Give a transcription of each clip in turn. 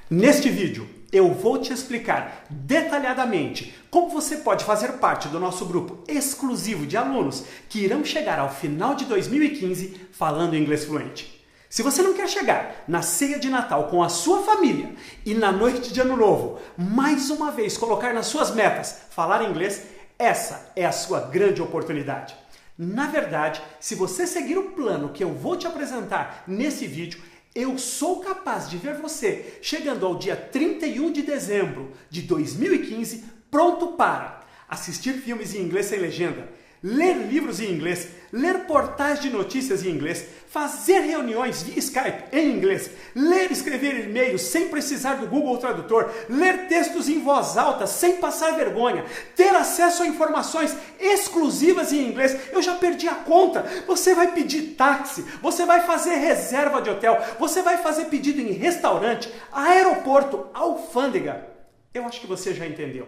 Neste vídeo, eu vou te explicar detalhadamente como você pode fazer parte do nosso grupo exclusivo de alunos que irão chegar ao final de 2015 falando inglês fluente. Se você não quer chegar na ceia de Natal com a sua família e na noite de Ano Novo, mais uma vez colocar nas suas metas falar inglês, essa é a sua grande oportunidade. Na verdade, se você seguir o plano que eu vou te apresentar nesse vídeo, eu sou capaz de ver você chegando ao dia 31 de dezembro de 2015 pronto para assistir filmes em inglês sem legenda, ler livros em inglês, ler portais de notícias em inglês, fazer reuniões via Skype em inglês, ler e escrever e-mails sem precisar do Google Tradutor, ler textos em voz alta sem passar vergonha, ter acesso a informações exclusivas em inglês. Eu já perdi a conta. Você vai pedir táxi, você vai fazer reserva de hotel, você vai fazer pedido em restaurante, aeroporto, alfândega. Eu acho que você já entendeu.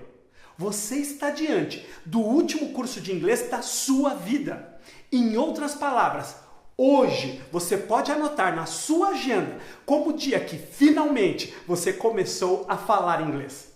Você está diante do último curso de inglês da sua vida. Em outras palavras, hoje você pode anotar na sua agenda como o dia que finalmente você começou a falar inglês.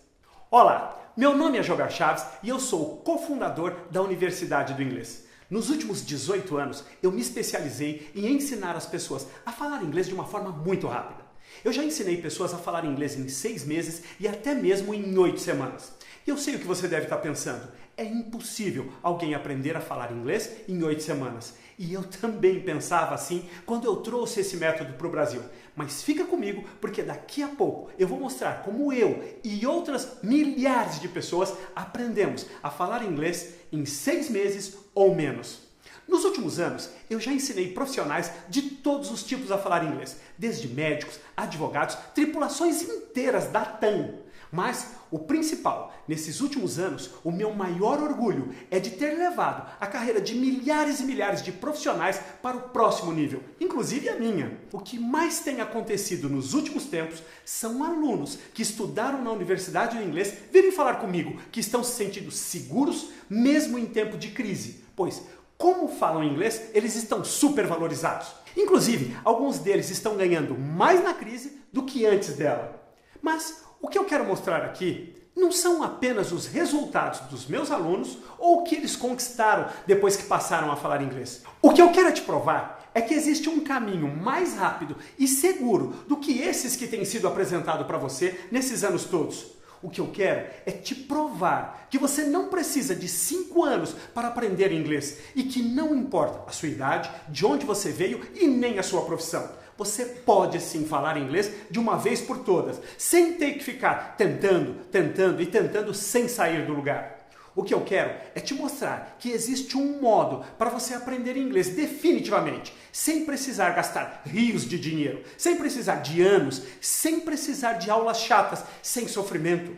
Olá, meu nome é Jogar Chaves e eu sou o cofundador da Universidade do Inglês. Nos últimos 18 anos, eu me especializei em ensinar as pessoas a falar inglês de uma forma muito rápida. Eu já ensinei pessoas a falar inglês em 6 meses e até mesmo em 8 semanas. E eu sei o que você deve estar pensando. É impossível alguém aprender a falar inglês em 8 semanas. E eu também pensava assim quando eu trouxe esse método para o Brasil. Mas fica comigo, porque daqui a pouco eu vou mostrar como eu e outras milhares de pessoas aprendemos a falar inglês em 6 meses ou menos. Nos últimos anos, eu já ensinei profissionais de todos os tipos a falar inglês, desde médicos, advogados, tripulações inteiras da TAM. Mas o principal, nesses últimos anos, o meu maior orgulho é de ter levado a carreira de milhares e milhares de profissionais para o próximo nível, inclusive a minha. O que mais tem acontecido nos últimos tempos são alunos que estudaram na Universidade do Inglês virem falar comigo que estão se sentindo seguros mesmo em tempo de crise, pois como falam inglês, eles estão super valorizados. Inclusive, alguns deles estão ganhando mais na crise do que antes dela. Mas o que eu quero mostrar aqui não são apenas os resultados dos meus alunos ou o que eles conquistaram depois que passaram a falar inglês. O que eu quero te provar é que existe um caminho mais rápido e seguro do que esses que têm sido apresentados para você nesses anos todos. O que eu quero é te provar que você não precisa de 5 anos para aprender inglês e que não importa a sua idade, de onde você veio e nem a sua profissão. Você pode sim falar inglês de uma vez por todas, sem ter que ficar tentando sem sair do lugar. O que eu quero é te mostrar que existe um modo para você aprender inglês definitivamente, sem precisar gastar rios de dinheiro, sem precisar de anos, sem precisar de aulas chatas, sem sofrimento.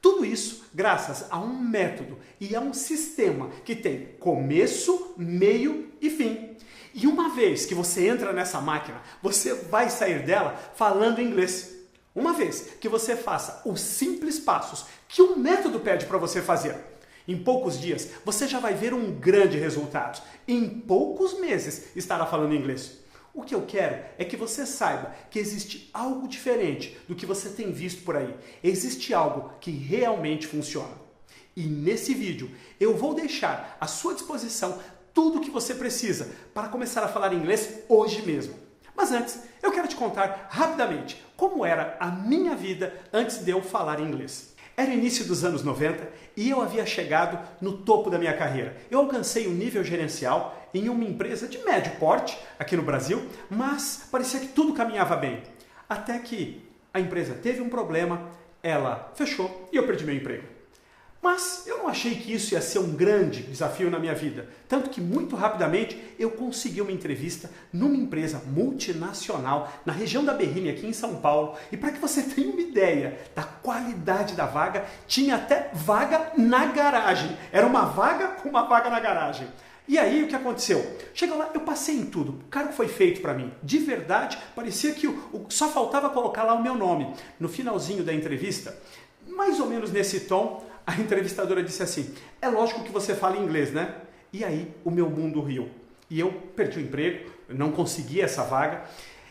Tudo isso graças a um método e a um sistema que tem começo, meio e fim. E uma vez que você entra nessa máquina, você vai sair dela falando inglês. Uma vez que você faça os simples passos que o método pede para você fazer. Em poucos dias, você já vai ver um grande resultado. Em poucos meses, estará falando inglês. O que eu quero é que você saiba que existe algo diferente do que você tem visto por aí. Existe algo que realmente funciona. E nesse vídeo, eu vou deixar à sua disposição tudo o que você precisa para começar a falar inglês hoje mesmo. Mas antes, eu quero te contar rapidamente como era a minha vida antes de eu falar inglês. Era o início dos anos 90 e eu havia chegado no topo da minha carreira. Eu alcancei o nível gerencial em uma empresa de médio porte aqui no Brasil, mas parecia que tudo caminhava bem. Até que a empresa teve um problema, ela fechou e eu perdi meu emprego. Mas eu não achei que isso ia ser um grande desafio na minha vida. Tanto que muito rapidamente eu consegui uma entrevista numa empresa multinacional na região da Berrini, aqui em São Paulo. E para que você tenha uma ideia da qualidade da vaga, tinha até vaga na garagem. Era uma vaga com uma vaga na garagem. E aí o que aconteceu? Chegou lá, eu passei em tudo. O cargo foi feito para mim. De verdade, parecia que só faltava colocar lá o meu nome. No finalzinho da entrevista, mais ou menos nesse tom, a entrevistadora disse assim: é lógico que você fala inglês, né? E aí o meu mundo riu. E eu perdi o emprego, não consegui essa vaga.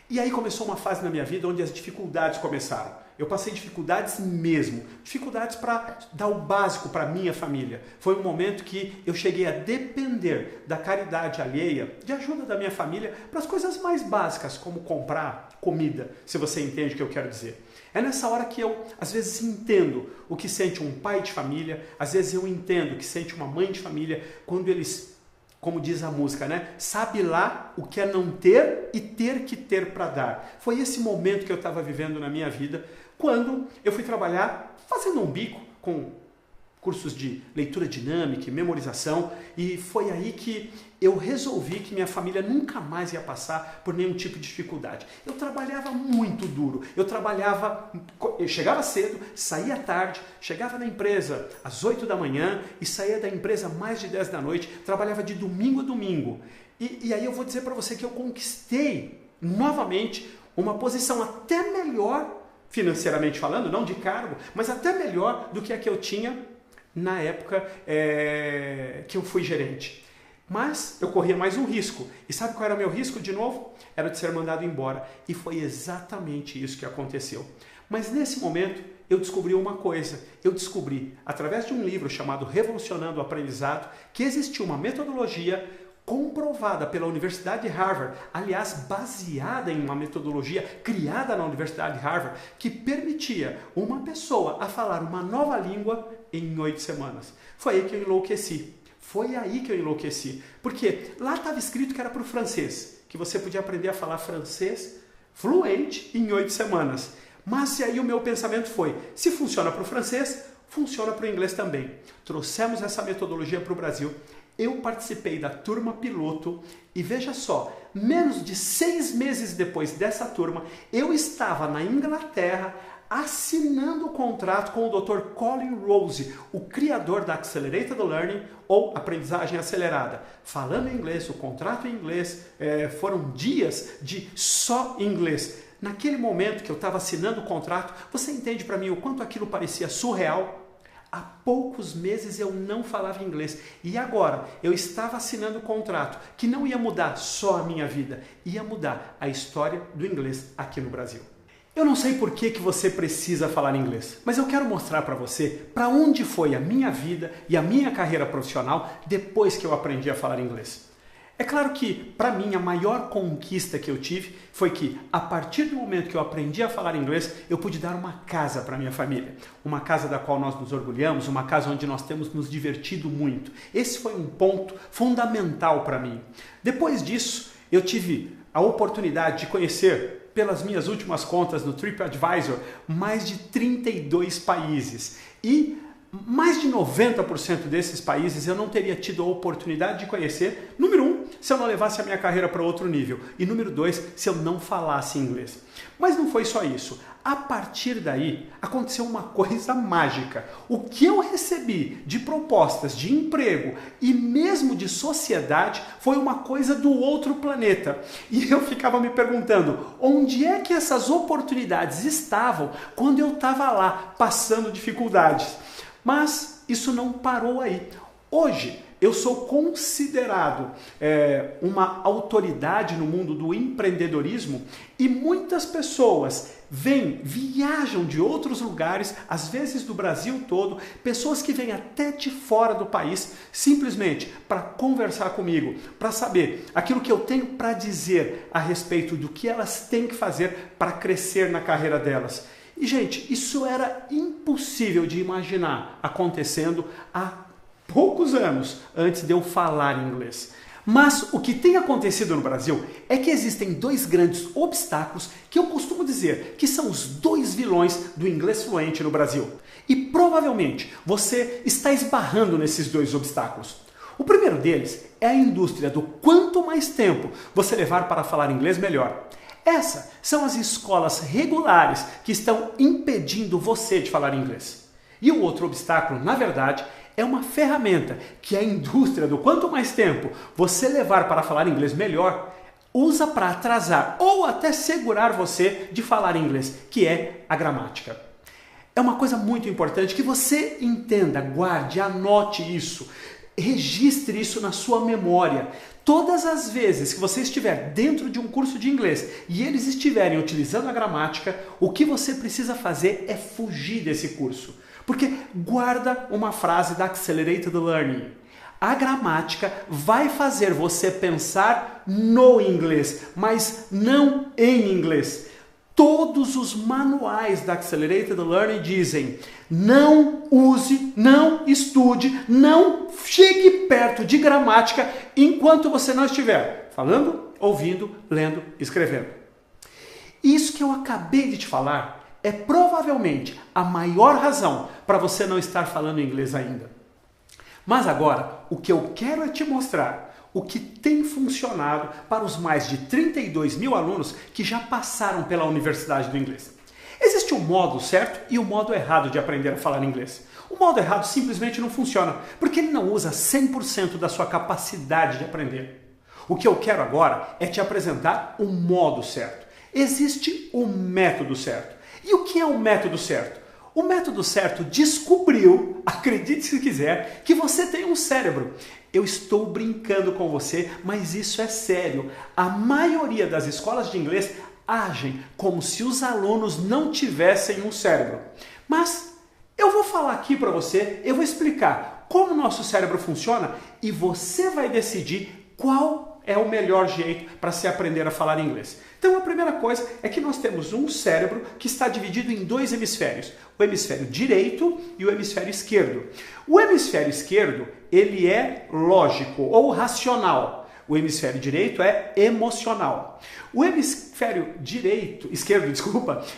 E aí começou uma fase na minha vida onde as dificuldades começaram. Eu passei dificuldades mesmo, dificuldades para dar o básico para minha família. Foi um momento que eu cheguei a depender da caridade alheia, de ajuda da minha família, para as coisas mais básicas, como comprar comida, se você entende o que eu quero dizer. É nessa hora que eu, às vezes, entendo o que sente um pai de família, às vezes eu entendo o que sente uma mãe de família, quando eles, como diz a música, né? Sabe lá o que é não ter e ter que ter para dar. Foi esse momento que eu estava vivendo na minha vida, quando eu fui trabalhar fazendo um bico com cursos de leitura dinâmica e memorização, e foi aí que eu resolvi que minha família nunca mais ia passar por nenhum tipo de dificuldade. Eu trabalhava muito duro, eu chegava cedo, saía tarde, chegava na empresa às 8 da manhã e saía da empresa mais de 10 da noite, trabalhava de domingo a domingo. E aí eu vou dizer para você que eu conquistei novamente uma posição até melhor, financeiramente falando, não de cargo, mas até melhor do que a que eu tinha na época que eu fui gerente. Mas eu corria mais um risco. E sabe qual era o meu risco de novo? Era de ser mandado embora. E foi exatamente isso que aconteceu. Mas nesse momento eu descobri uma coisa. Eu descobri, através de um livro chamado Revolucionando o Aprendizado, que existia uma metodologia comprovada pela Universidade de Harvard, aliás, baseada em uma metodologia criada na Universidade de Harvard, que permitia uma pessoa a falar uma nova língua em 8 semanas. Foi aí que eu enlouqueci. Porque lá estava escrito que era para o francês, que você podia aprender a falar francês fluente em 8 semanas. Mas e aí o meu pensamento foi, se funciona para o francês, funciona para o inglês também. Trouxemos essa metodologia para o Brasil. Eu participei da turma piloto e veja só, menos de 6 meses depois dessa turma, eu estava na Inglaterra assinando o contrato com o Dr. Colin Rose, o criador da Accelerated Learning ou aprendizagem acelerada. Falando em inglês, o contrato em inglês, foram dias de só inglês. Naquele momento que eu estava assinando o contrato, você entende para mim o quanto aquilo parecia surreal? Há poucos meses eu não falava inglês e agora eu estava assinando um contrato que não ia mudar só a minha vida, ia mudar a história do inglês aqui no Brasil. Eu não sei por que você precisa falar inglês, mas eu quero mostrar para você para onde foi a minha vida e a minha carreira profissional depois que eu aprendi a falar inglês. É claro que, para mim, a maior conquista que eu tive foi que, a partir do momento que eu aprendi a falar inglês, eu pude dar uma casa para minha família. Uma casa da qual nós nos orgulhamos, uma casa onde nós temos nos divertido muito. Esse foi um ponto fundamental para mim. Depois disso, eu tive a oportunidade de conhecer, pelas minhas últimas contas no TripAdvisor, mais de 32 países. E mais de 90% desses países eu não teria tido a oportunidade de conhecer, número 1, se eu não levasse a minha carreira para outro nível, e número 2, se eu não falasse inglês. Mas não foi só isso. A partir daí, aconteceu uma coisa mágica. O que eu recebi de propostas de emprego e mesmo de sociedade foi uma coisa do outro planeta. E eu ficava me perguntando, onde é que essas oportunidades estavam quando eu estava lá, passando dificuldades? Mas isso não parou aí. Hoje, eu sou considerado uma autoridade no mundo do empreendedorismo e muitas pessoas viajam de outros lugares, às vezes do Brasil todo, pessoas que vêm até de fora do país, simplesmente para conversar comigo, para saber aquilo que eu tenho para dizer a respeito do que elas têm que fazer para crescer na carreira delas. E, gente, isso era impossível de imaginar acontecendo há poucos anos antes de eu falar inglês. Mas o que tem acontecido no Brasil é que existem 2 grandes obstáculos que eu costumo dizer que são os 2 vilões do inglês fluente no Brasil. E provavelmente você está esbarrando nesses 2 obstáculos. O primeiro deles é a indústria do quanto mais tempo você levar para falar inglês, melhor. Essas são as escolas regulares que estão impedindo você de falar inglês. E o outro obstáculo, na verdade, é uma ferramenta que a indústria do quanto mais tempo você levar para falar inglês melhor, usa para atrasar ou até segurar você de falar inglês, que é a gramática. É uma coisa muito importante que você entenda, guarde, anote isso. Registre isso na sua memória. Todas as vezes que você estiver dentro de um curso de inglês e eles estiverem utilizando a gramática, o que você precisa fazer é fugir desse curso. Porque guarda uma frase da Accelerated Learning. A gramática vai fazer você pensar no inglês, mas não em inglês. Todos os manuais da Accelerated Learning dizem: não use, não estude, não chegue perto de gramática enquanto você não estiver falando, ouvindo, lendo, escrevendo. Isso que eu acabei de te falar é provavelmente a maior razão para você não estar falando inglês ainda. Mas agora, o que eu quero é te mostrar o que tem funcionado para os mais de 32 mil alunos que já passaram pela Universidade do Inglês. Existe um modo certo e um modo errado de aprender a falar inglês. O modo errado simplesmente não funciona, porque ele não usa 100% da sua capacidade de aprender. O que eu quero agora é te apresentar o modo certo. Existe o método certo. E o que é o método certo? O método certo descobriu, acredite se quiser, que você tem um cérebro. Eu estou brincando com você, mas isso é sério. A maioria das escolas de inglês agem como se os alunos não tivessem um cérebro. Mas eu vou falar aqui para você, eu vou explicar como o nosso cérebro funciona e você vai decidir qual é o melhor jeito para se aprender a falar inglês. Então a primeira coisa é que nós temos um cérebro que está dividido em dois hemisférios, o hemisfério direito e o hemisfério esquerdo. O hemisfério esquerdo, ele é lógico ou racional. O hemisfério direito é emocional. O hemisfério esquerdo,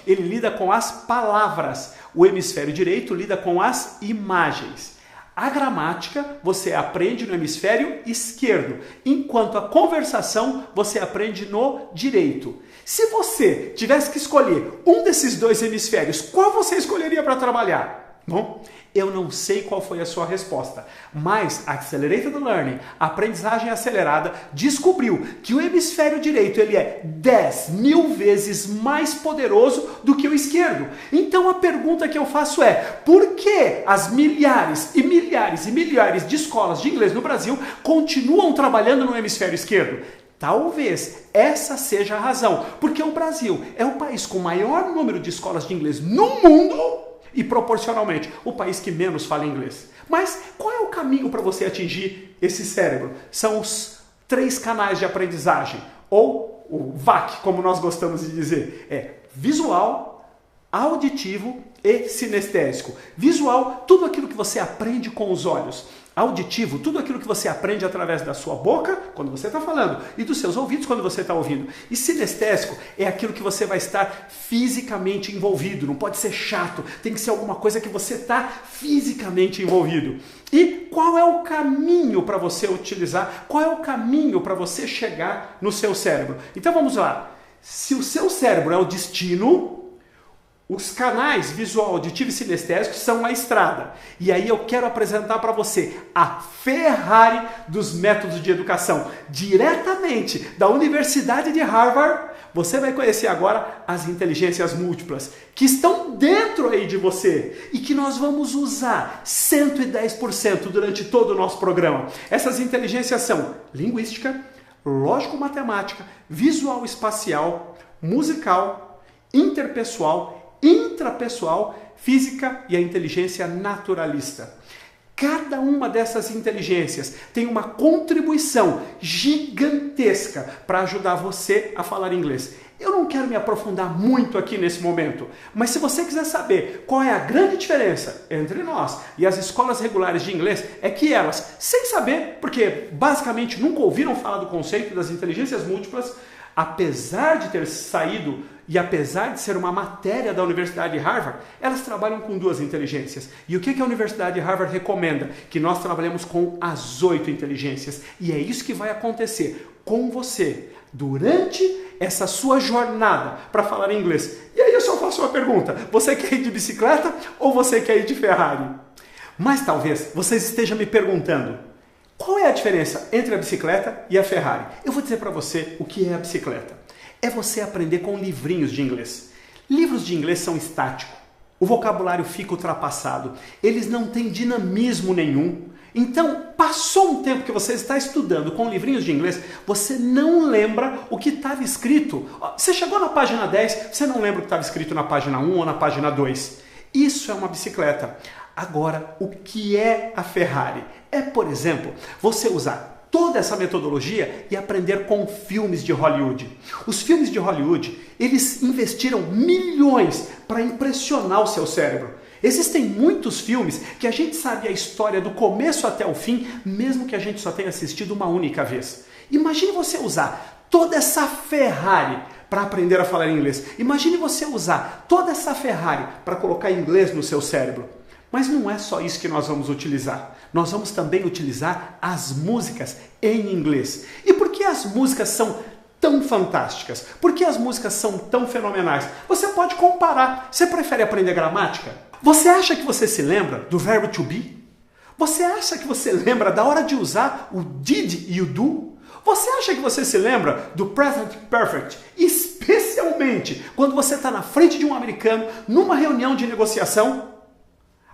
ele lida com as palavras. O hemisfério direito lida com as imagens. A gramática você aprende no hemisfério esquerdo, enquanto a conversação você aprende no direito. Se você tivesse que escolher um desses dois hemisférios, qual você escolheria para trabalhar? Bom, eu não sei qual foi a sua resposta, mas a Accelerated Learning, a aprendizagem acelerada, descobriu que o hemisfério direito ele é 10.000 vezes mais poderoso do que o esquerdo. Então a pergunta que eu faço é: por que as milhares e milhares e milhares de escolas de inglês no Brasil continuam trabalhando no hemisfério esquerdo? Talvez essa seja a razão, porque o Brasil é o país com o maior número de escolas de inglês no mundo e, proporcionalmente, o país que menos fala inglês. Mas qual é o caminho para você atingir esse cérebro? São os 3 canais de aprendizagem, ou o VAC, como nós gostamos de dizer. É visual, auditivo e sinestésico. Visual, tudo aquilo que você aprende com os olhos. Auditivo, tudo aquilo que você aprende através da sua boca, quando você está falando, e dos seus ouvidos, quando você está ouvindo. E sinestésico é aquilo que você vai estar fisicamente envolvido. Não pode ser chato, tem que ser alguma coisa que você está fisicamente envolvido. E qual é o caminho para você utilizar? Qual é o caminho para você chegar no seu cérebro? Então vamos lá. Se o seu cérebro é o destino, os canais visual, auditivo e sinestésico são a estrada. E aí eu quero apresentar para você a Ferrari dos métodos de educação. Diretamente da Universidade de Harvard, você vai conhecer agora as inteligências múltiplas que estão dentro aí de você e que nós vamos usar 110% durante todo o nosso programa. Essas inteligências são linguística, lógico-matemática, visual-espacial, musical, interpessoal, intrapessoal, física e a inteligência naturalista. Cada uma dessas inteligências tem uma contribuição gigantesca para ajudar você a falar inglês. Eu não quero me aprofundar muito aqui nesse momento, mas se você quiser saber qual é a grande diferença entre nós e as escolas regulares de inglês, é que elas, sem saber, porque basicamente nunca ouviram falar do conceito das inteligências múltiplas, apesar de ter saído e apesar de ser uma matéria da Universidade de Harvard, elas trabalham com 2 inteligências. E o que a Universidade de Harvard recomenda? Que nós trabalhemos com as 8 inteligências. E é isso que vai acontecer com você durante essa sua jornada para falar inglês. E aí eu só faço uma pergunta: você quer ir de bicicleta ou você quer ir de Ferrari? Mas talvez você esteja me perguntando: qual é a diferença entre a bicicleta e a Ferrari? Eu vou dizer para você o que é a bicicleta. É você aprender com livrinhos de inglês. Livros de inglês são estáticos. O vocabulário fica ultrapassado. Eles não têm dinamismo nenhum. Então, passou um tempo que você está estudando com livrinhos de inglês, você não lembra o que estava escrito. Você chegou na página 10, você não lembra o que estava escrito na página 1 ou na página 2. Isso é uma bicicleta. Agora, o que é a Ferrari? É, por exemplo, você usar toda essa metodologia e aprender com filmes de Hollywood. Os filmes de Hollywood, eles investiram milhões para impressionar o seu cérebro. Existem muitos filmes que a gente sabe a história do começo até o fim, mesmo que a gente só tenha assistido uma única vez. Imagine você usar toda essa Ferrari para aprender a falar inglês. Imagine você usar toda essa Ferrari para colocar inglês no seu cérebro. Mas não é só isso que nós vamos utilizar. Nós vamos também utilizar as músicas em inglês. E por que as músicas são tão fantásticas? Por que as músicas são tão fenomenais? Você pode comparar. Você prefere aprender gramática? Você acha que você se lembra do verbo to be? Você acha que você lembra da hora de usar o did e o do? Você acha que você se lembra do present perfect? Especialmente quando você está na frente de um americano numa reunião de negociação?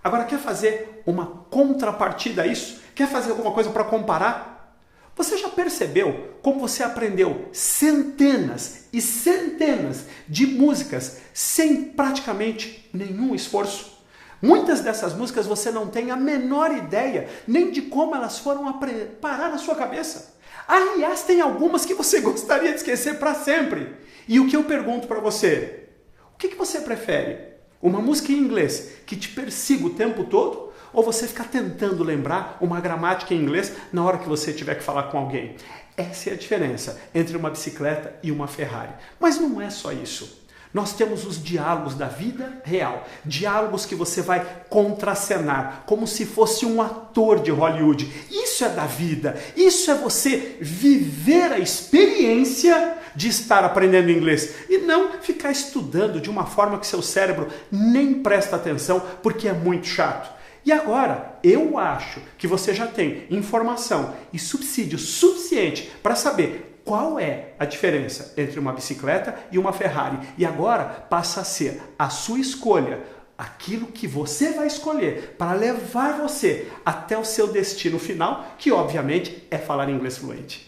Agora, quer fazer uma contrapartida a isso? Quer fazer alguma coisa para comparar? Você já percebeu como você aprendeu centenas e centenas de músicas sem praticamente nenhum esforço? Muitas dessas músicas você não tem a menor ideia nem de como elas foram parar na sua cabeça. Aliás, tem algumas que você gostaria de esquecer para sempre. E o que eu pergunto para você? O que você prefere? Uma música em inglês que te persiga o tempo todo? Ou você ficar tentando lembrar uma gramática em inglês na hora que você tiver que falar com alguém? Essa é a diferença entre uma bicicleta e uma Ferrari. Mas não é só isso. Nós temos os diálogos da vida real, diálogos que você vai contracenar, como se fosse um ator de Hollywood. Isso é da vida, isso é você viver a experiência de estar aprendendo inglês e não ficar estudando de uma forma que seu cérebro nem presta atenção porque é muito chato. E agora, eu acho que você já tem informação e subsídio suficiente para saber qual é a diferença entre uma bicicleta e uma Ferrari. E agora passa a ser a sua escolha, aquilo que você vai escolher para levar você até o seu destino final, que obviamente é falar inglês fluente.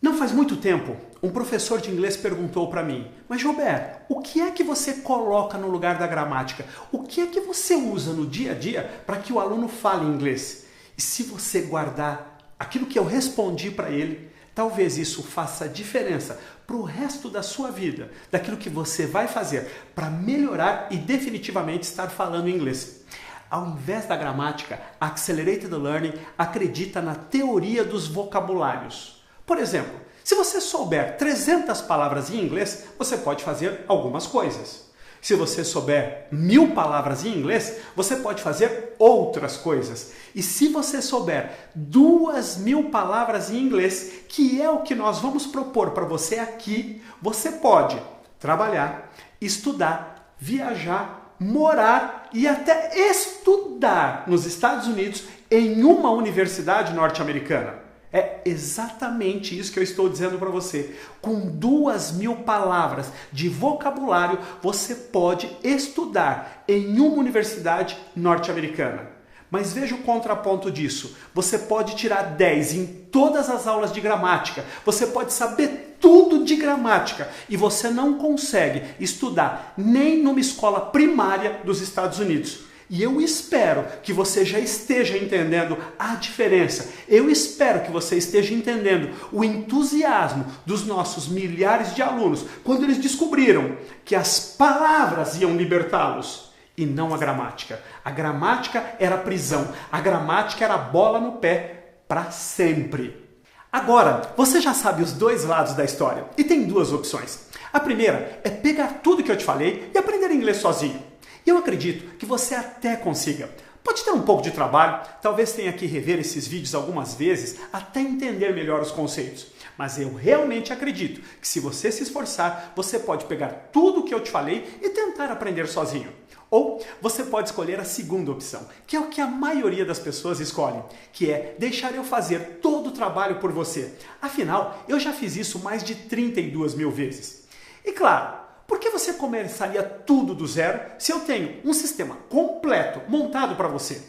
Não faz muito tempo, um professor de inglês perguntou para mim: mas Gilberto, o que é que você coloca no lugar da gramática? O que é que você usa no dia a dia para que o aluno fale inglês? E se você guardar aquilo que eu respondi para ele, talvez isso faça diferença para o resto da sua vida, daquilo que você vai fazer para melhorar e definitivamente estar falando inglês. Ao invés da gramática, a Accelerated Learning acredita na teoria dos vocabulários. Por exemplo, se você souber 300 palavras em inglês, você pode fazer algumas coisas. Se você souber 1000 palavras em inglês, você pode fazer outras coisas. E se você souber 2000 palavras em inglês, que é o que nós vamos propor para você aqui, você pode trabalhar, estudar, viajar, morar e até estudar nos Estados Unidos em uma universidade norte-americana. É exatamente isso que eu estou dizendo para você. Com 2000 palavras de vocabulário, você pode estudar em uma universidade norte-americana. Mas veja o contraponto disso. Você pode tirar 10 em todas as aulas de gramática. Você pode saber tudo de gramática. E você não consegue estudar nem numa escola primária dos Estados Unidos. E eu espero que você já esteja entendendo a diferença. Eu espero que você esteja entendendo o entusiasmo dos nossos milhares de alunos quando eles descobriram que as palavras iam libertá-los e não a gramática. A gramática era a prisão. A gramática era a bola no pé para sempre. Agora, você já sabe os dois lados da história e tem duas opções. A primeira é pegar tudo que eu te falei e aprender inglês sozinho. E eu acredito que você até consiga. Pode ter um pouco de trabalho, talvez tenha que rever esses vídeos algumas vezes até entender melhor os conceitos. Mas eu realmente acredito que se você se esforçar, você pode pegar tudo o que eu te falei e tentar aprender sozinho. Ou você pode escolher a segunda opção, que é o que a maioria das pessoas escolhe, que é deixar eu fazer todo o trabalho por você. Afinal, eu já fiz isso mais de 32.000 vezes. E claro, por que você começaria tudo do zero se eu tenho um sistema completo montado para você?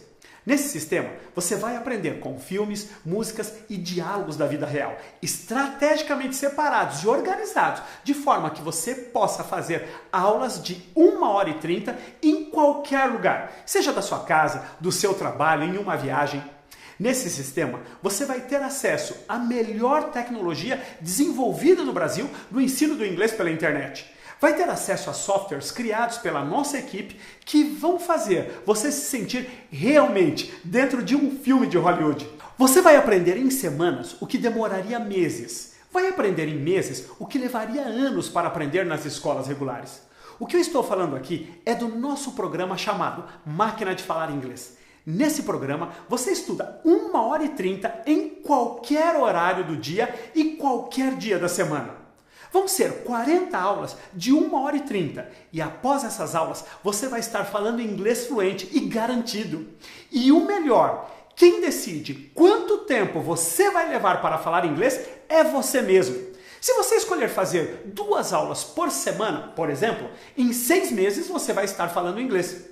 Nesse sistema, você vai aprender com filmes, músicas e diálogos da vida real, estrategicamente separados e organizados, de forma que você possa fazer aulas de 1h30 em qualquer lugar, seja da sua casa, do seu trabalho, em uma viagem. Nesse sistema, você vai ter acesso à melhor tecnologia desenvolvida no Brasil no ensino do inglês pela internet. Vai ter acesso a softwares criados pela nossa equipe que vão fazer você se sentir realmente dentro de um filme de Hollywood. Você vai aprender em semanas o que demoraria meses. Vai aprender em meses o que levaria anos para aprender nas escolas regulares. O que eu estou falando aqui é do nosso programa chamado Máquina de Falar Inglês. Nesse programa, você estuda 1h30 em qualquer horário do dia e qualquer dia da semana. Vão ser 40 aulas de 1h30 e após essas aulas você vai estar falando inglês fluente e garantido. E o melhor, quem decide quanto tempo você vai levar para falar inglês é você mesmo. Se você escolher fazer 2 aulas por semana, por exemplo, em 6 meses você vai estar falando inglês.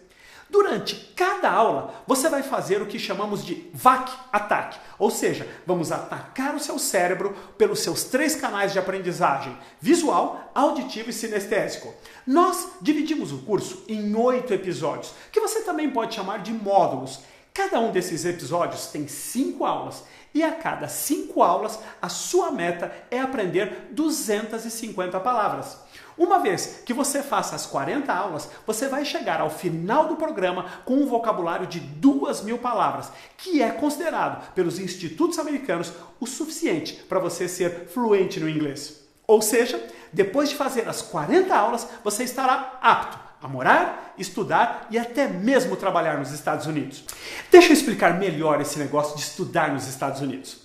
Durante cada aula, você vai fazer o que chamamos de VAC-ataque, ou seja, vamos atacar o seu cérebro pelos seus 3 canais de aprendizagem, visual, auditivo e sinestésico. Nós dividimos o curso em 8 episódios, que você também pode chamar de módulos. Cada um desses episódios tem 5 aulas e a cada 5 aulas a sua meta é aprender 250 palavras. Uma vez que você faça as 40 aulas, você vai chegar ao final do programa com um vocabulário de 2.000 palavras, que é considerado pelos institutos americanos o suficiente para você ser fluente no inglês. Ou seja, depois de fazer as 40 aulas, você estará apto a morar, estudar e até mesmo trabalhar nos Estados Unidos. Deixa eu explicar melhor esse negócio de estudar nos Estados Unidos.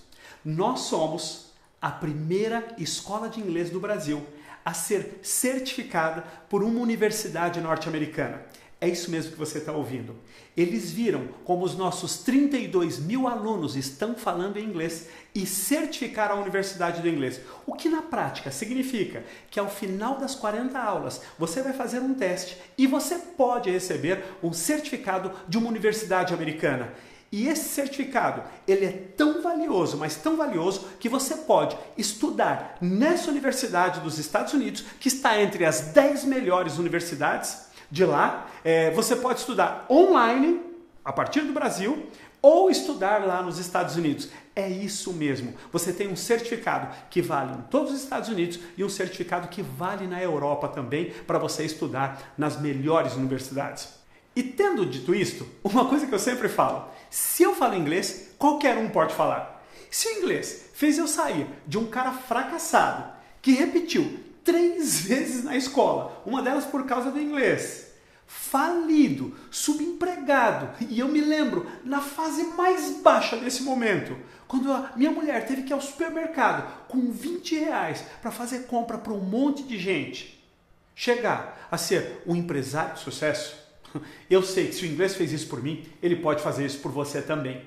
Nós somos a primeira escola de inglês do Brasil a ser certificada por uma universidade norte-americana. É isso mesmo que você está ouvindo. Eles viram como os nossos 32.000 alunos estão falando em inglês e certificaram a Universidade do Inglês. O que na prática significa que ao final das 40 aulas você vai fazer um teste e você pode receber um certificado de uma universidade americana. E esse certificado, ele é tão valioso, mas tão valioso, que você pode estudar nessa universidade dos Estados Unidos, que está entre as 10 melhores universidades de lá. Você pode estudar online, a partir do Brasil, ou estudar lá nos Estados Unidos. É isso mesmo. Você tem um certificado que vale em todos os Estados Unidos e um certificado que vale na Europa também, para você estudar nas melhores universidades. E tendo dito isto, uma coisa que eu sempre falo, se eu falo inglês, qualquer um pode falar. Se o inglês fez eu sair de um cara fracassado, que repetiu 3 vezes na escola, uma delas por causa do inglês, falido, subempregado, e eu me lembro, na fase mais baixa desse momento, quando a minha mulher teve que ir ao supermercado com 20 reais para fazer compra para um monte de gente, chegar a ser um empresário de sucesso, eu sei que se o inglês fez isso por mim, ele pode fazer isso por você também.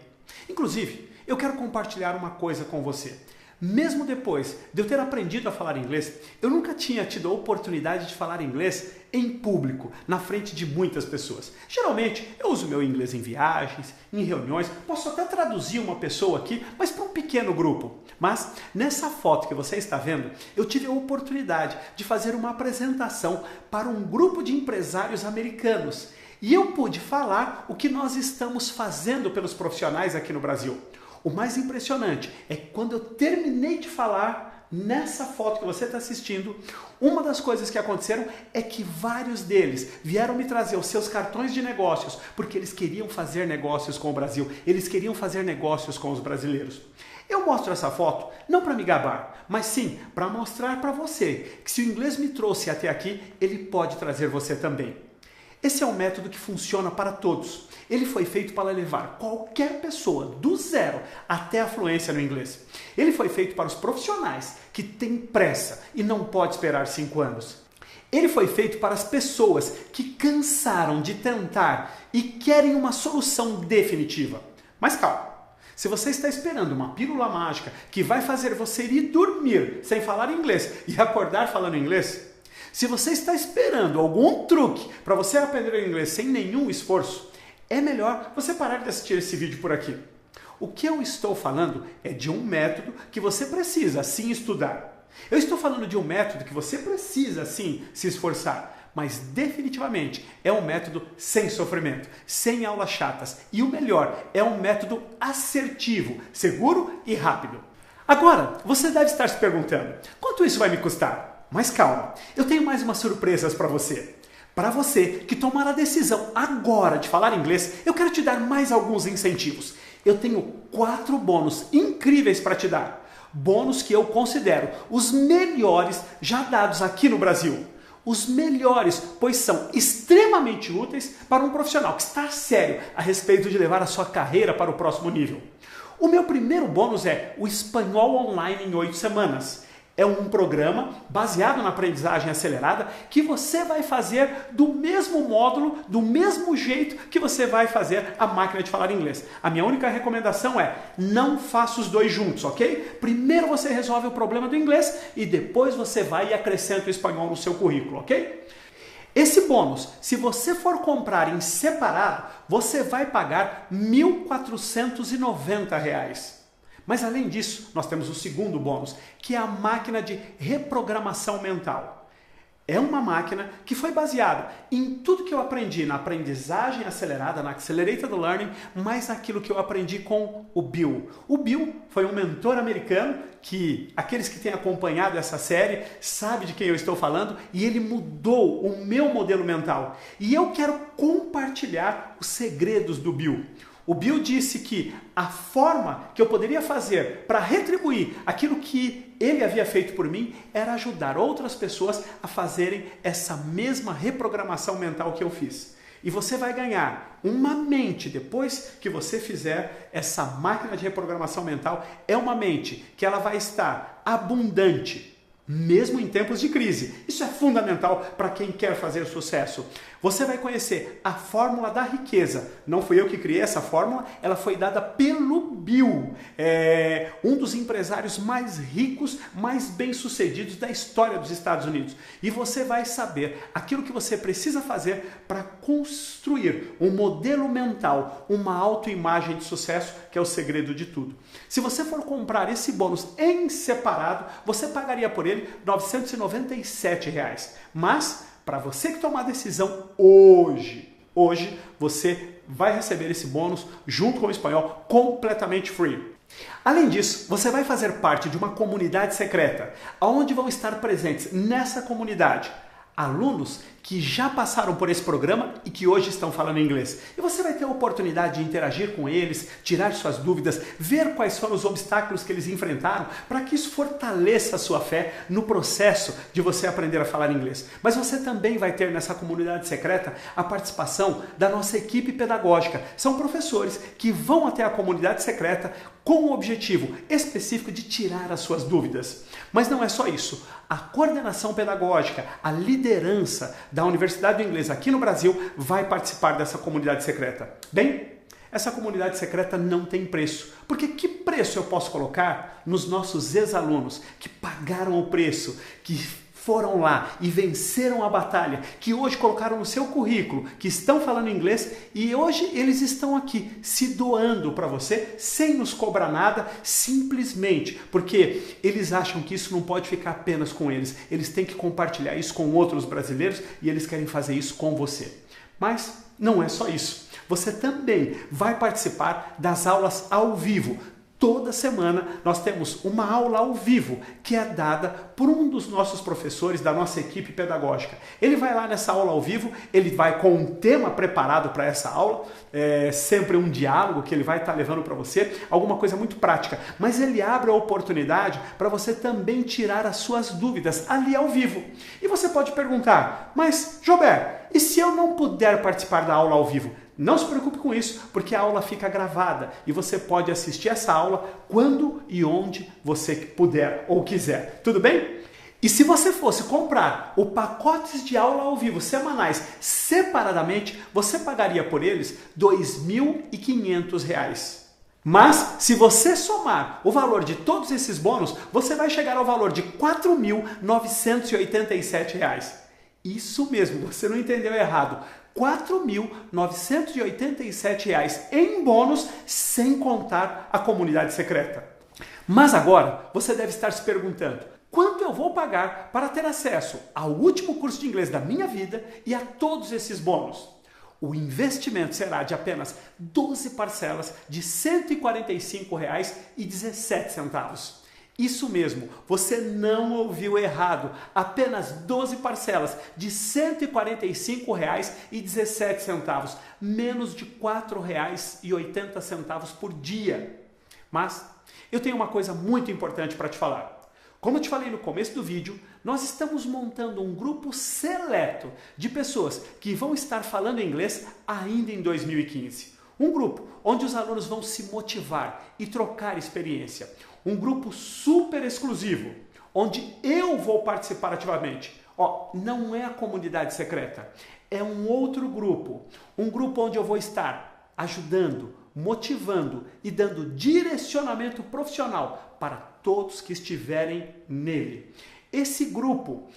Inclusive, eu quero compartilhar uma coisa com você. Mesmo depois de eu ter aprendido a falar inglês, eu nunca tinha tido a oportunidade de falar inglês em público, na frente de muitas pessoas. Geralmente, eu uso meu inglês em viagens, em reuniões, posso até traduzir uma pessoa aqui, mas para um pequeno grupo. Mas, nessa foto que você está vendo, eu tive a oportunidade de fazer uma apresentação para um grupo de empresários americanos. E eu pude falar o que nós estamos fazendo pelos profissionais aqui no Brasil. O mais impressionante é que quando eu terminei de falar, nessa foto que você está assistindo, uma das coisas que aconteceram é que vários deles vieram me trazer os seus cartões de negócios, porque eles queriam fazer negócios com o Brasil, eles queriam fazer negócios com os brasileiros. Eu mostro essa foto não para me gabar, mas sim para mostrar para você que se o inglês me trouxe até aqui, ele pode trazer você também. Esse é um método que funciona para todos. Ele foi feito para levar qualquer pessoa do zero até a fluência no inglês. Ele foi feito para os profissionais que têm pressa e não podem esperar 5 anos. Ele foi feito para as pessoas que cansaram de tentar e querem uma solução definitiva. Mas calma, se você está esperando uma pílula mágica que vai fazer você ir dormir sem falar inglês e acordar falando inglês, se você está esperando algum truque para você aprender inglês sem nenhum esforço, é melhor você parar de assistir esse vídeo por aqui. O que eu estou falando é de um método que você precisa sim estudar. Eu estou falando de um método que você precisa sim se esforçar, mas definitivamente é um método sem sofrimento, sem aulas chatas e o melhor, é um método assertivo, seguro e rápido. Agora, você deve estar se perguntando, quanto isso vai me custar? Mas calma, eu tenho mais umas surpresas para você. Para você que tomar a decisão agora de falar inglês, eu quero te dar mais alguns incentivos. Eu tenho 4 bônus incríveis para te dar. Bônus que eu considero os melhores já dados aqui no Brasil. Os melhores, pois são extremamente úteis para um profissional que está sério a respeito de levar a sua carreira para o próximo nível. O meu primeiro bônus é o Espanhol Online em 8 semanas. É um programa baseado na aprendizagem acelerada que você vai fazer do mesmo módulo, do mesmo jeito que você vai fazer a máquina de falar inglês. A minha única recomendação é não faça os dois juntos, ok? Primeiro você resolve o problema do inglês e depois você vai e acrescenta o espanhol no seu currículo, ok? Esse bônus, se você for comprar em separado, você vai pagar R$ 1.490. Mas além disso, nós temos o segundo bônus, que é a máquina de reprogramação mental. É uma máquina que foi baseada em tudo que eu aprendi na aprendizagem acelerada, na Accelerated Learning, mais aquilo que eu aprendi com o Bill. O Bill foi um mentor americano que aqueles que têm acompanhado essa série sabem de quem eu estou falando e ele mudou o meu modelo mental. E eu quero compartilhar os segredos do Bill. O Bill disse que a forma que eu poderia fazer para retribuir aquilo que ele havia feito por mim era ajudar outras pessoas a fazerem essa mesma reprogramação mental que eu fiz. E você vai ganhar uma mente depois que você fizer essa máquina de reprogramação mental. É uma mente que ela vai estar abundante, mesmo em tempos de crise. Isso é fundamental para quem quer fazer sucesso. Você vai conhecer a fórmula da riqueza. Não fui eu que criei essa fórmula, ela foi dada pelo Bill, um dos empresários mais ricos, mais bem-sucedidos da história dos Estados Unidos. E você vai saber aquilo que você precisa fazer para construir um modelo mental, uma autoimagem de sucesso, que é o segredo de tudo. Se você for comprar esse bônus em separado, você pagaria por ele R$ 997. Mas para você que tomar a decisão hoje você vai receber esse bônus junto com o espanhol completamente free. Além disso, você vai fazer parte de uma comunidade secreta, onde vão estar presentes nessa comunidade alunos que já passaram por esse programa e que hoje estão falando inglês. E você vai ter a oportunidade de interagir com eles, tirar suas dúvidas, ver quais foram os obstáculos que eles enfrentaram, para que isso fortaleça a sua fé no processo de você aprender a falar inglês. Mas você também vai ter nessa comunidade secreta a participação da nossa equipe pedagógica. São professores que vão até a comunidade secreta com o objetivo específico de tirar as suas dúvidas. Mas não é só isso. A coordenação pedagógica, a liderança da Universidade do Inglês aqui no Brasil vai participar dessa comunidade secreta. Bem, essa comunidade secreta não tem preço. Porque que preço eu posso colocar nos nossos ex-alunos que pagaram o preço, que foram lá e venceram a batalha, que hoje colocaram no seu currículo, que estão falando inglês e hoje eles estão aqui se doando para você sem nos cobrar nada, simplesmente porque eles acham que isso não pode ficar apenas com eles. Eles têm que compartilhar isso com outros brasileiros e eles querem fazer isso com você. Mas não é só isso. Você também vai participar das aulas ao vivo. Toda semana nós temos uma aula ao vivo que é dada por um dos nossos professores da nossa equipe pedagógica. Ele vai lá nessa aula ao vivo, ele vai com um tema preparado para essa aula, sempre um diálogo que ele vai estar levando para você, alguma coisa muito prática, mas ele abre a oportunidade para você também tirar as suas dúvidas ali ao vivo. E você pode perguntar, mas Jober, e se eu não puder participar da aula ao vivo? Não se preocupe com isso, porque a aula fica gravada e você pode assistir essa aula quando e onde você puder ou quiser. Tudo bem? E se você fosse comprar o pacotes de aula ao vivo semanais separadamente, você pagaria por eles R$ 2.500. Mas, se você somar o valor de todos esses bônus, você vai chegar ao valor de R$ 4.987. Isso mesmo, você não entendeu errado. R$ 4.987 em bônus, sem contar a comunidade secreta. Mas agora você deve estar se perguntando: quanto eu vou pagar para ter acesso ao último curso de inglês da minha vida e a todos esses bônus? O investimento será de apenas 12 parcelas de R$ 145,17. Isso mesmo, você não ouviu errado. Apenas 12 parcelas de R$ 145,17, menos de R$ 4,80 por dia. Mas eu tenho uma coisa muito importante para te falar. Como eu te falei no começo do vídeo, nós estamos montando um grupo seleto de pessoas que vão estar falando inglês ainda em 2015. Um grupo onde os alunos vão se motivar e trocar experiência. Um grupo super exclusivo, onde eu vou participar ativamente. Não é a comunidade secreta, é um outro grupo. Um grupo onde eu vou estar ajudando, motivando e dando direcionamento profissional para todos que estiverem nele. Esse grupo,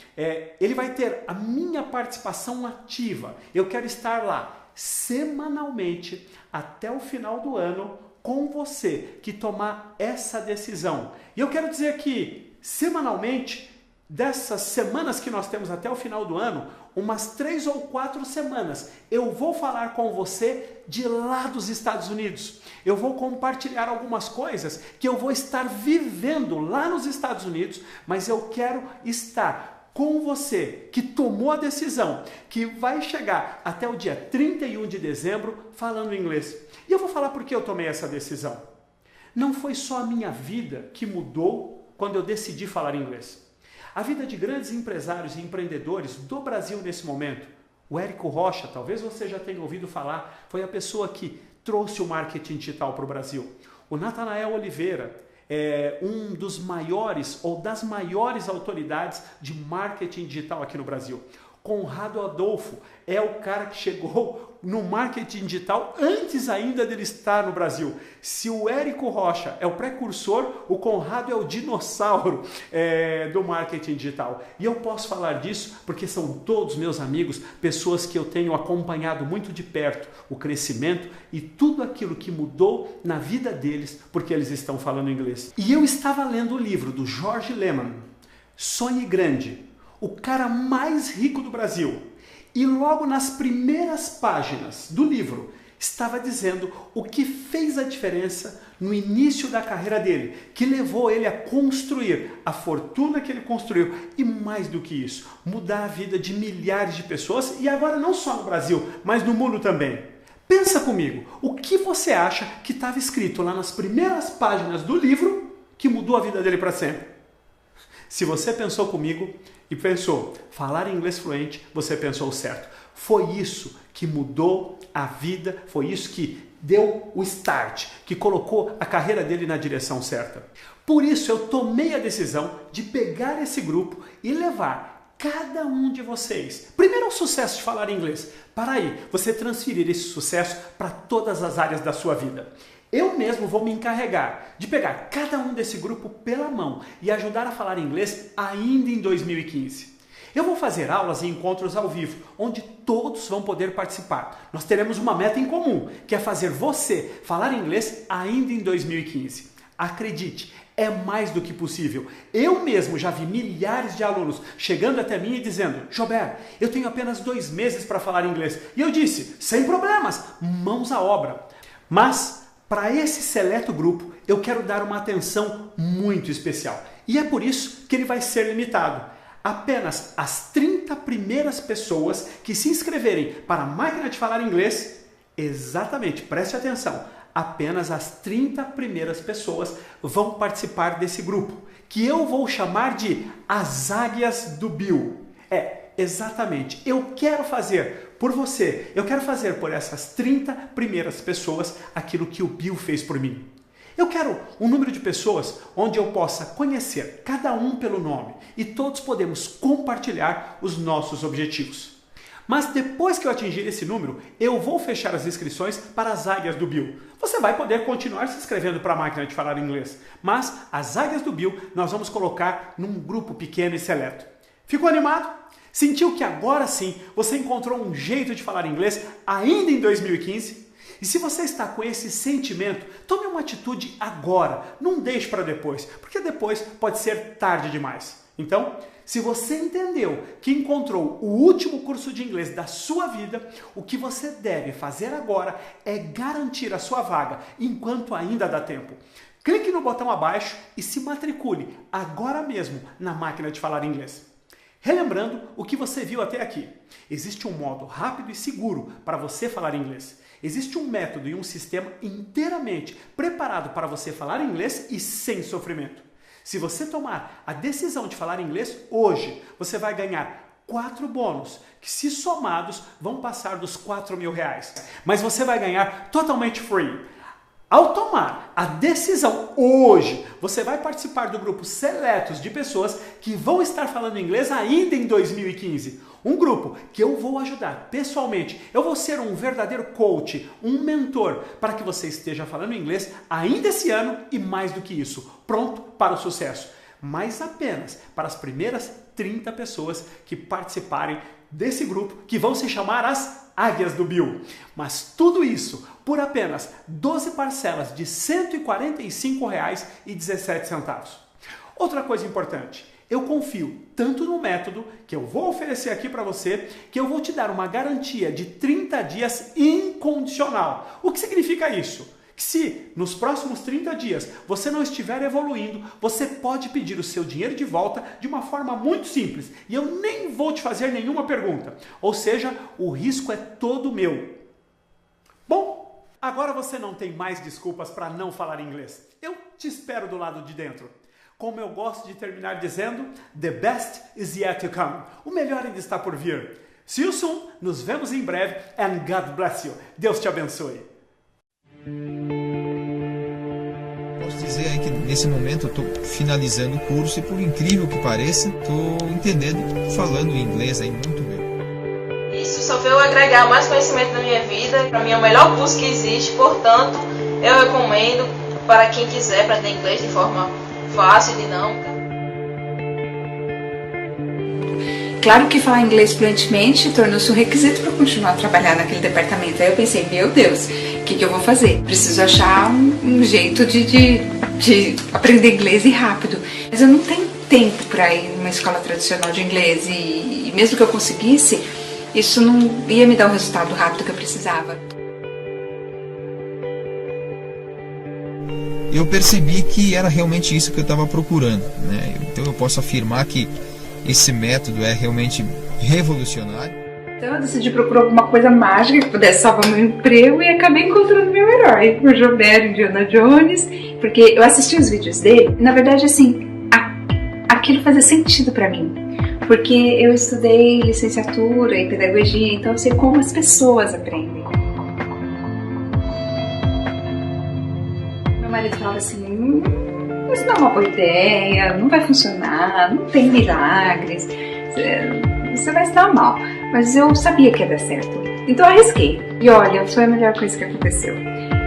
ele vai ter a minha participação ativa. Eu quero estar lá semanalmente até o final do ano com você que tomar essa decisão. E eu quero dizer que semanalmente, dessas semanas que nós temos até o final do ano, umas 3 ou 4 semanas, eu vou falar com você de lá dos Estados Unidos. Eu vou compartilhar algumas coisas que eu vou estar vivendo lá nos Estados Unidos, mas eu quero estar com você que tomou a decisão, que vai chegar até o dia 31 de dezembro falando inglês. E eu vou falar por que eu tomei essa decisão. Não foi só a minha vida que mudou quando eu decidi falar inglês. A vida de grandes empresários e empreendedores do Brasil nesse momento. O Érico Rocha, talvez você já tenha ouvido falar, foi a pessoa que trouxe o marketing digital para o Brasil. O Natanael Oliveira é um dos maiores ou das maiores autoridades de marketing digital aqui no Brasil. Conrado Adolfo é o cara que chegou no marketing digital antes ainda dele estar no Brasil. Se o Érico Rocha é o precursor, o Conrado é o dinossauro do marketing digital. E eu posso falar disso porque são todos meus amigos, pessoas que eu tenho acompanhado muito de perto o crescimento e tudo aquilo que mudou na vida deles porque eles estão falando inglês. E eu estava lendo o livro do Jorge Lehmann, Sonhe Grande, o cara mais rico do Brasil. E logo nas primeiras páginas do livro estava dizendo o que fez a diferença no início da carreira dele, que levou ele a construir a fortuna que ele construiu e, mais do que isso, mudar a vida de milhares de pessoas e agora não só no Brasil, mas no mundo também. Pensa comigo, o que você acha que estava escrito lá nas primeiras páginas do livro que mudou a vida dele para sempre? Se você pensou comigo e pensou falar inglês fluente, você pensou certo. Foi isso que mudou a vida, foi isso que deu o start, que colocou a carreira dele na direção certa. Por isso eu tomei a decisão de pegar esse grupo e levar cada um de vocês, primeiro ao sucesso de falar inglês, para aí você transferir esse sucesso para todas as áreas da sua vida. Eu mesmo vou me encarregar de pegar cada um desse grupo pela mão e ajudar a falar inglês ainda em 2015. Eu vou fazer aulas e encontros ao vivo, onde todos vão poder participar. Nós teremos uma meta em comum, que é fazer você falar inglês ainda em 2015. Acredite, é mais do que possível. Eu mesmo já vi milhares de alunos chegando até mim e dizendo: Jober, eu tenho apenas 2 meses para falar inglês. E eu disse: sem problemas, mãos à obra. Mas para esse seleto grupo, eu quero dar uma atenção muito especial. E é por isso que ele vai ser limitado. Apenas as 30 primeiras pessoas que se inscreverem para a Máquina de Falar Inglês, exatamente, preste atenção, apenas as 30 primeiras pessoas vão participar desse grupo, que eu vou chamar de As Águias do Bill. Exatamente, eu quero fazer por você, eu quero fazer por essas 30 primeiras pessoas aquilo que o Bill fez por mim. Eu quero um número de pessoas onde eu possa conhecer cada um pelo nome e todos podemos compartilhar os nossos objetivos. Mas depois que eu atingir esse número, eu vou fechar as inscrições para as Águias do Bill. Você vai poder continuar se inscrevendo para a Máquina de Falar Inglês, mas as Águias do Bill nós vamos colocar num grupo pequeno e seleto. Ficou animado? Sentiu que agora sim você encontrou um jeito de falar inglês ainda em 2015? E se você está com esse sentimento, tome uma atitude agora, não deixe para depois, porque depois pode ser tarde demais. Então, se você entendeu que encontrou o último curso de inglês da sua vida, o que você deve fazer agora é garantir a sua vaga enquanto ainda dá tempo. Clique no botão abaixo e se matricule agora mesmo na máquina de falar inglês. Relembrando o que você viu até aqui, existe um modo rápido e seguro para você falar inglês. Existe um método e um sistema inteiramente preparado para você falar inglês e sem sofrimento. Se você tomar a decisão de falar inglês hoje, você vai ganhar 4 bônus, que se somados vão passar dos R$4.000. Mas você vai ganhar totalmente free. Ao tomar a decisão hoje, você vai participar do grupo seletos de pessoas que vão estar falando inglês ainda em 2015. Um grupo que eu vou ajudar pessoalmente. Eu vou ser um verdadeiro coach, um mentor, para que você esteja falando inglês ainda esse ano e mais do que isso, pronto para o sucesso. Mas apenas para as primeiras 30 pessoas que participarem desse grupo, que vão se chamar as Águias do Bill. Mas tudo isso por apenas 12 parcelas de R$ 145,17. Outra coisa importante, eu confio tanto no método que eu vou oferecer aqui para você, que eu vou te dar uma garantia de 30 dias incondicional. O que significa isso? Que se nos próximos 30 dias você não estiver evoluindo, você pode pedir o seu dinheiro de volta de uma forma muito simples. E eu nem vou te fazer nenhuma pergunta. Ou seja, o risco é todo meu. Bom, agora você não tem mais desculpas para não falar inglês. Eu te espero do lado de dentro. Como eu gosto de terminar dizendo, the best is yet to come. O melhor ainda está por vir. See you soon, nos vemos em breve, and God bless you. Deus te abençoe. Posso dizer aí que nesse momento eu estou finalizando o curso e, por incrível que pareça, estou entendendo, falando inglês aí muito bem. Isso só veio agregar mais conhecimento na minha vida. Para mim é o melhor curso que existe, portanto, eu recomendo para quem quiser aprender inglês de forma fácil e dinâmica. Claro que falar inglês fluentemente tornou-se um requisito para continuar a trabalhar naquele departamento. Aí eu pensei, meu Deus, o que eu vou fazer? Preciso achar um jeito de aprender inglês e rápido. Mas eu não tenho tempo para ir numa escola tradicional de inglês e mesmo que eu conseguisse, isso não ia me dar o resultado rápido que eu precisava. Eu percebi que era realmente isso que eu estava procurando, né? Então eu posso afirmar que esse método é realmente revolucionário. Então eu decidi procurar alguma coisa mágica que pudesse salvar meu emprego e acabei encontrando meu herói, o Jobert Indiana Jones, porque eu assisti os vídeos dele e, na verdade, assim, aquilo fazia sentido para mim, porque eu estudei licenciatura em pedagogia, então eu sei como as pessoas aprendem. Meu marido falava assim, isso não é uma boa ideia, não vai funcionar, não tem milagres, você vai se dar mal. Mas eu sabia que ia dar certo, então eu arrisquei. E olha, foi a melhor coisa que aconteceu.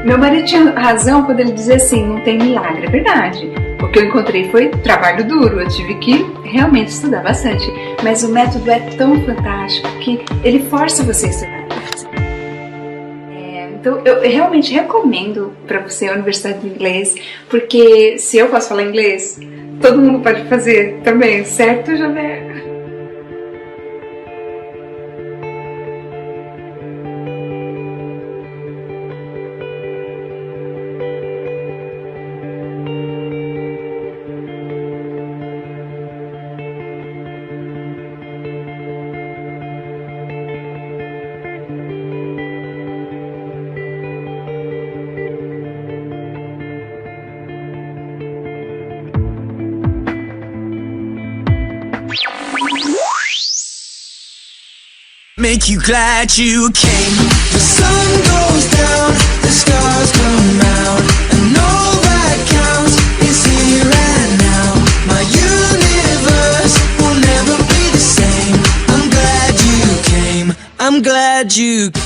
Meu marido tinha razão quando ele dizia assim, não tem milagre, é verdade. O que eu encontrei foi trabalho duro, eu tive que realmente estudar bastante. Mas o método é tão fantástico que ele força você a estudar. Então eu realmente recomendo para você a Universidade de Inglês, porque se eu posso falar inglês, todo mundo pode fazer também, certo, Jobert? Make you glad you came. The sun goes down, the stars come out, and all that counts is here and now. My universe will never be the same. I'm glad you came. I'm glad you came.